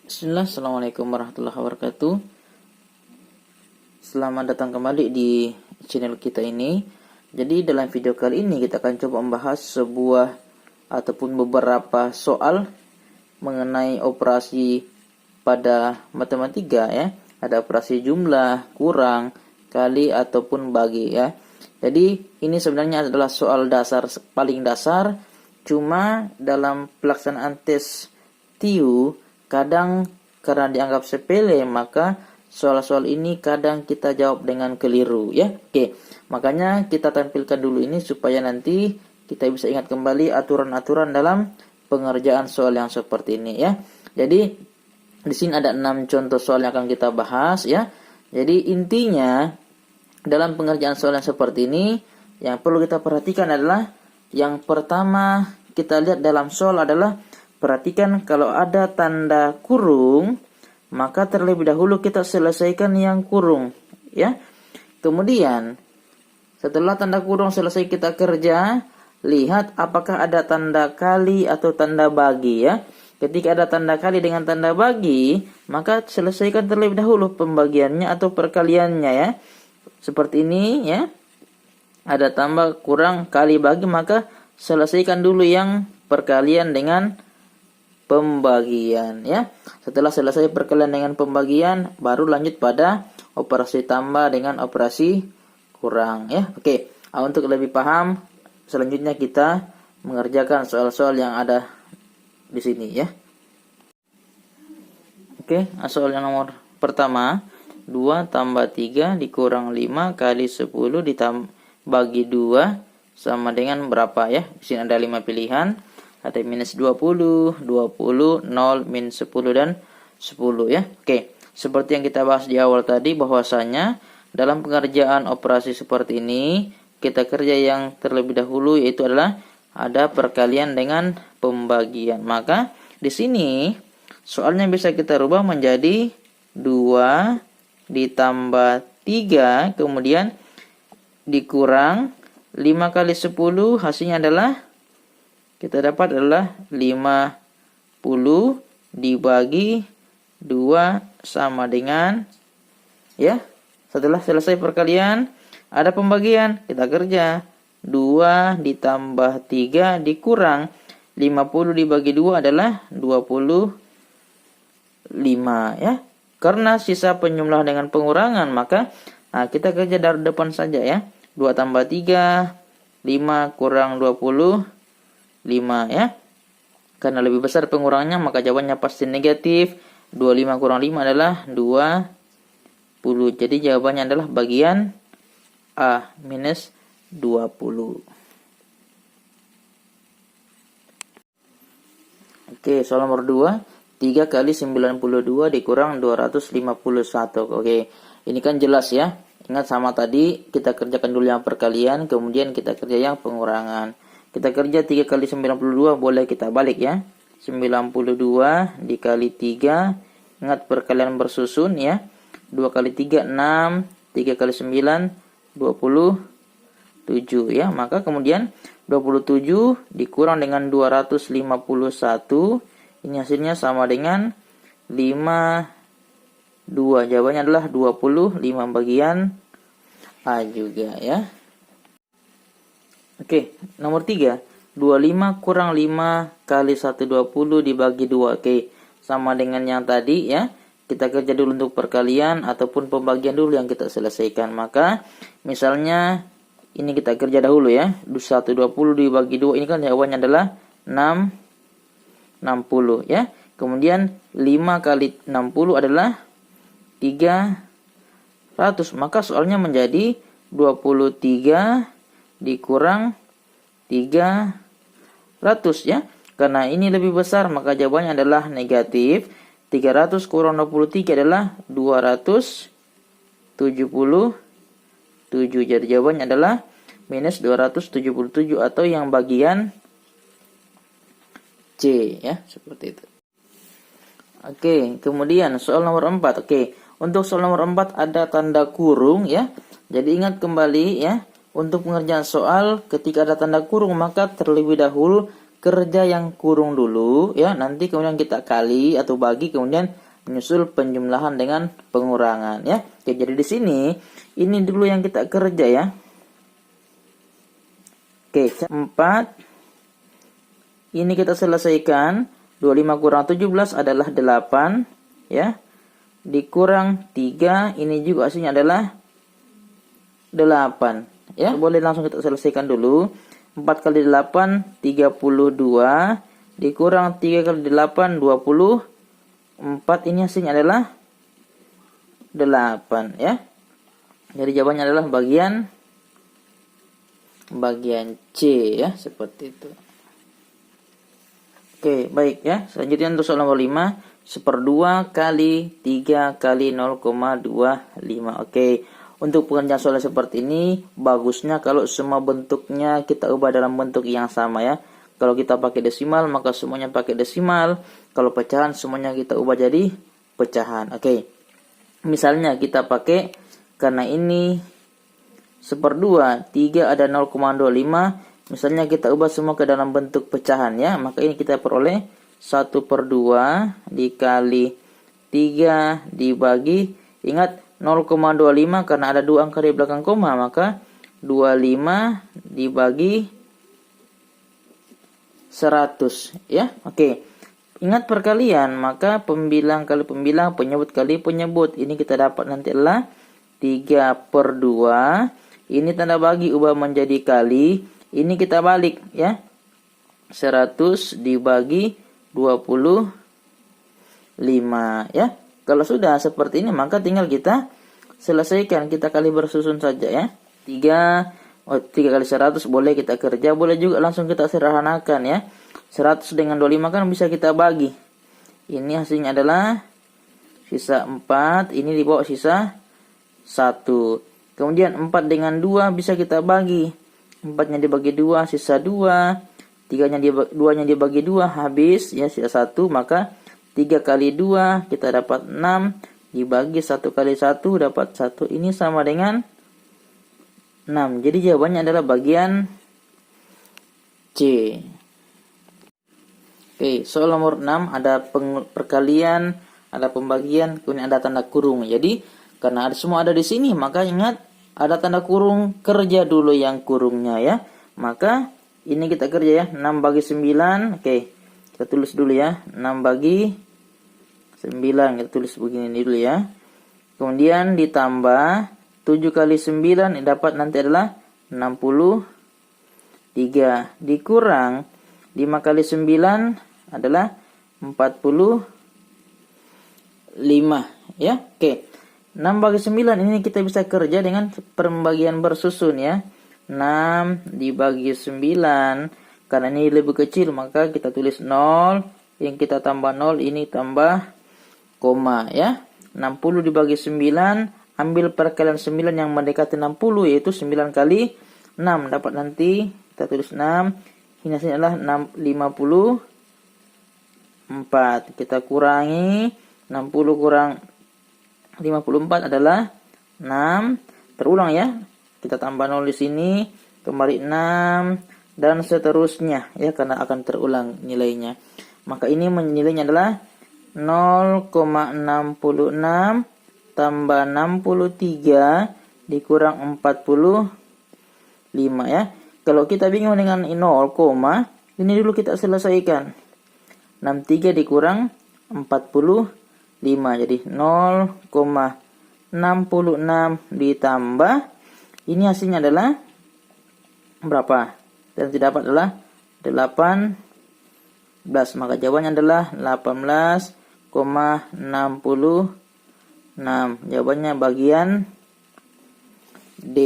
Bismillah, Assalamualaikum warahmatullahi wabarakatuh. Selamat datang kembali di channel kita ini. Jadi dalam video kali ini kita akan coba membahas sebuah ataupun beberapa soal mengenai operasi pada matematika ya. Ada operasi jumlah, kurang, kali ataupun bagi ya. Jadi ini sebenarnya adalah soal dasar paling dasar, cuma dalam pelaksanaan tes TIU kadang karena dianggap sepele maka soal-soal ini kadang kita jawab dengan keliru ya. Oke, makanya kita tampilkan dulu ini supaya nanti kita bisa ingat kembali aturan-aturan dalam pengerjaan soal yang seperti ini ya. Jadi di sini ada 6 contoh soal yang akan kita bahas ya. Jadi intinya dalam pengerjaan soal yang seperti ini yang perlu kita perhatikan adalah yang pertama kita lihat dalam soal adalah perhatikan kalau ada tanda kurung, maka terlebih dahulu kita selesaikan yang kurung, ya. Kemudian, setelah tanda kurung selesai kita kerja, lihat apakah ada tanda kali atau tanda bagi, ya. Ketika ada tanda kali dengan tanda bagi, maka selesaikan terlebih dahulu pembagiannya atau perkaliannya, ya. Seperti ini, ya. Ada tambah, kurang, kali, bagi, maka selesaikan dulu yang perkalian dengan pembagian ya. Setelah selesai perkalian dengan pembagian, baru lanjut pada operasi tambah dengan operasi kurang ya. Oke, untuk lebih paham, selanjutnya kita mengerjakan soal-soal yang ada di sini ya. Oke, soal yang nomor pertama, 2 tambah 3 dikurang 5 kali 10 bagi 2 sama dengan berapa ya? Di sini ada 5 pilihan. Ada minus 20, 20, 0, min 10, dan 10 ya. Oke, seperti yang kita bahas di awal tadi bahwasanya dalam pengerjaan operasi seperti ini, kita kerja yang terlebih dahulu yaitu adalah ada perkalian dengan pembagian. Maka di sini soalnya bisa kita rubah menjadi 2 ditambah 3, kemudian dikurang 5 kali 10, hasilnya adalah kita dapat adalah 50 dibagi 2 sama dengan ya. Setelah selesai perkalian ada pembagian, kita kerja 2 ditambah 3 dikurang 50 dibagi 2 adalah 25 ya. Karena sisa penjumlah dengan pengurangan maka kita kerja dari depan saja ya. 2 tambah 3 5 kurang 20 5 ya. Karena lebih besar pengurangannya maka jawabannya pasti negatif. 25 kurang 5 adalah 20. Jadi jawabannya adalah bagian A minus 20. Oke, soal nomor 2. 3 kali 92 dikurang 251. Oke, ini kan jelas ya. Ingat sama tadi kita kerjakan dulu yang perkalian, kemudian kita kerja yang pengurangan. Kita kerja 3 kali 92 boleh kita balik ya. 92 dikali 3. Ingat perkalian bersusun ya. 2 kali 3 6. 3 kali 9 27 ya. Maka kemudian 27 dikurang dengan 251. Ini hasilnya sama dengan 52. Jawabannya adalah 25 bagian A juga ya. Oke, nomor 3. 25 kurang 5 kali 120 dibagi 2. Oke, sama dengan yang tadi ya. Kita kerja dulu untuk perkalian ataupun pembagian dulu yang kita selesaikan. Maka misalnya ini kita kerja dahulu ya. 120 dibagi 2 ini kan jawabannya adalah 60 ya. Kemudian 5 kali 60 adalah 300. Maka soalnya menjadi 23 dikurang 300 ya. Karena ini lebih besar maka jawabannya adalah negatif. 300 kurang 23 adalah 277. Jadi jawabannya adalah minus 277 atau yang bagian C ya, seperti itu. Oke, kemudian soal nomor 4. Oke, untuk soal nomor 4 ada tanda kurung ya. Jadi ingat kembali ya. Untuk pengerjaan soal ketika ada tanda kurung maka terlebih dahulu kerja yang kurung dulu ya, nanti kemudian kita kali atau bagi, kemudian menyusul penjumlahan dengan pengurangan ya. Oke, jadi di sini ini dulu yang kita kerja ya. Oke, 4 ini kita selesaikan. 25 kurang 17 adalah 8 ya. Dikurang 3 ini juga hasilnya adalah 8 ya. Boleh langsung kita selesaikan dulu. 4 kali 8 32, dikurang 3 kali 8 24, ini hasilnya adalah 8 ya. Jadi jawabannya adalah bagian C ya, seperti itu. Oke, baik ya. Selanjutnya untuk soal nomor 5, 1/2 kali 3 kali 0,25. Oke. Untuk pengerjaan soal seperti ini, bagusnya kalau semua bentuknya kita ubah dalam bentuk yang sama ya. Kalau kita pakai desimal, maka semuanya pakai desimal. Kalau pecahan, semuanya kita ubah jadi pecahan. Oke. Misalnya kita pakai, karena ini 1/2, 3 ada 0,25. Misalnya kita ubah semua ke dalam bentuk pecahan ya. Maka ini kita peroleh 1/2 dikali 3 dibagi, ingat 0,25 karena ada 2 angka di belakang koma, maka 25 dibagi 100 ya. Oke. Ingat perkalian, maka pembilang kali pembilang, penyebut kali penyebut. Ini kita dapat nanti adalah 3/2. Ini tanda bagi ubah menjadi kali. Ini kita balik ya. 100 dibagi 25 ya. Kalau sudah seperti ini, maka tinggal kita selesaikan. Kita kali bersusun saja ya. 3 kali 100 boleh kita kerja. Boleh juga langsung kita sederhanakan ya. 100 dengan 25 kan bisa kita bagi. Ini hasilnya adalah sisa 4. Ini dibawa sisa 1. Kemudian 4 dengan 2 bisa kita bagi. 4-nya dibagi 2, sisa 2. 2-nya dibagi 2, habis ya, sisa 1. Maka 3 kali 2 kita dapat 6, dibagi 1 kali 1 dapat 1. Ini sama dengan 6. Jadi jawabannya adalah bagian C. Oke, soal nomor 6 ada perkalian, ada pembagian, kemudian ada tanda kurung. Jadi karena semua ada di sini, maka ingat ada tanda kurung, kerja dulu yang kurungnya ya. Maka ini kita kerja ya, 6 bagi 9. Oke. Kita tulis dulu ya, 6 bagi 9, kita tulis begini dulu ya. Kemudian ditambah 7 kali 9 dapat nanti adalah 63. Dikurang 5 kali 9 adalah 45 ya. Oke. 6 bagi 9 ini kita bisa kerja dengan pembagian bersusun ya. 6 dibagi 9. Karena ini lebih kecil, maka kita tulis 0. Yang kita tambah 0, ini tambah koma ya. 60 dibagi 9. Ambil perkalian 9 yang mendekati 60, yaitu 9 kali 6. Dapat nanti, kita tulis 6. Ini hasilnya adalah 54. Kita kurangi. 60 kurang 54 adalah 6. Terulang ya. Kita tambah 0 di sini. Kembali 6. Dan seterusnya ya, karena akan terulang nilainya. Maka ini nilainya adalah 0,66 tambah 63 dikurang 45 ya. Kalau kita bingung dengan 0, ini dulu kita selesaikan. 63 dikurang 45. Jadi 0,66 ditambah, ini hasilnya adalah berapa? Dan didapat adalah 18. Maka jawabannya adalah 18,66. Jawabannya bagian D.